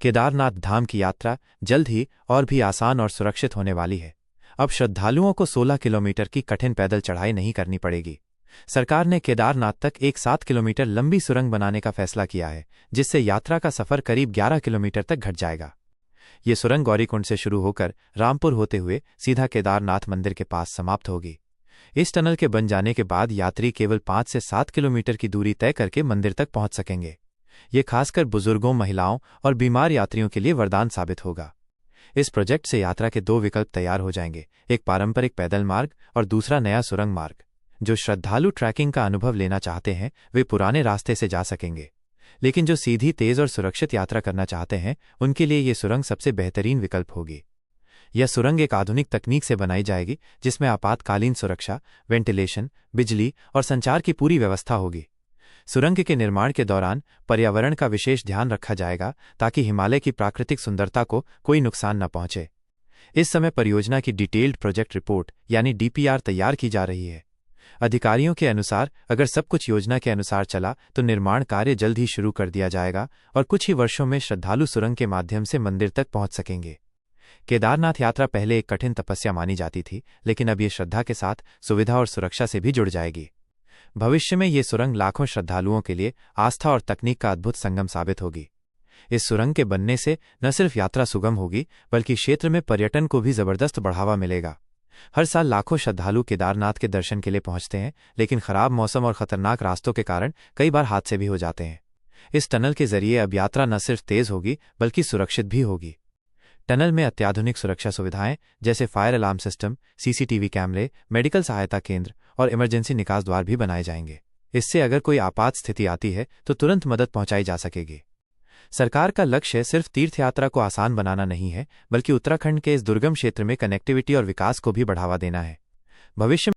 केदारनाथ धाम की यात्रा जल्द ही और भी आसान और सुरक्षित होने वाली है। अब श्रद्धालुओं को 16 किलोमीटर की कठिन पैदल चढ़ाई नहीं करनी पड़ेगी। सरकार ने केदारनाथ तक एक 7 किलोमीटर लंबी सुरंग बनाने का फैसला किया है, जिससे यात्रा का सफर करीब 11 किलोमीटर तक घट जाएगा। ये सुरंग गौरीकुंड से शुरू होकर रामपुर होते हुए सीधा केदारनाथ मंदिर के पास समाप्त होगी। इस टनल के बन जाने के बाद यात्री केवल 5 से 7 किलोमीटर की दूरी तय करके मंदिर तक पहुंच सकेंगे। ये खासकर बुजुर्गों, महिलाओं और बीमार यात्रियों के लिए वरदान साबित होगा। इस प्रोजेक्ट से यात्रा के 2 विकल्प तैयार हो जाएंगे, एक पारंपरिक पैदल मार्ग और दूसरा नया सुरंग मार्ग। जो श्रद्धालु ट्रैकिंग का अनुभव लेना चाहते हैं वे पुराने रास्ते से जा सकेंगे, लेकिन जो सीधी, तेज और सुरक्षित यात्रा करना चाहते हैं उनके लिए ये सुरंग सबसे बेहतरीन विकल्प होगी। यह सुरंग एक आधुनिक तकनीक से बनाई जाएगी, जिसमें आपातकालीन सुरक्षा, वेंटिलेशन, बिजली और संचार की पूरी व्यवस्था होगी। सुरंग के निर्माण के दौरान पर्यावरण का विशेष ध्यान रखा जाएगा ताकि हिमालय की प्राकृतिक सुंदरता को कोई नुकसान न पहुंचे। इस समय परियोजना की डिटेल्ड प्रोजेक्ट रिपोर्ट यानी डीपीआर तैयार की जा रही है। अधिकारियों के अनुसार अगर सब कुछ योजना के अनुसार चला तो निर्माण कार्य जल्द ही शुरू कर दिया जाएगा और कुछ ही वर्षों में श्रद्धालु सुरंग के माध्यम से मंदिर तक पहुंच सकेंगे। केदारनाथ यात्रा पहले एक कठिन तपस्या मानी जाती थी, लेकिन अब ये श्रद्धा के साथ सुविधा और सुरक्षा से भी जुड़ जाएगी। भविष्य में ये सुरंग लाखों श्रद्धालुओं के लिए आस्था और तकनीक का अद्भुत संगम साबित होगी। इस सुरंग के बनने से न सिर्फ यात्रा सुगम होगी, बल्कि क्षेत्र में पर्यटन को भी जबरदस्त बढ़ावा मिलेगा। हर साल लाखों श्रद्धालु केदारनाथ के दर्शन के लिए पहुंचते हैं, लेकिन खराब मौसम और खतरनाक रास्तों के कारण कई बार हादसे भी हो जाते हैं। इस टनल के जरिए अब यात्रा न सिर्फ तेज होगी बल्कि सुरक्षित भी होगी। टनल में अत्याधुनिक सुरक्षा सुविधाएं जैसे फायर अलार्म सिस्टम, सीसीटीवी कैमरे, मेडिकल सहायता केंद्र और इमरजेंसी निकास द्वार भी बनाए जाएंगे। इससे अगर कोई आपात स्थिति आती है तो तुरंत मदद पहुंचाई जा सकेगी। सरकार का लक्ष्य सिर्फ तीर्थयात्रा को आसान बनाना नहीं है, बल्कि उत्तराखंड के इस दुर्गम क्षेत्र में कनेक्टिविटी और विकास को भी बढ़ावा देना है। भविष्य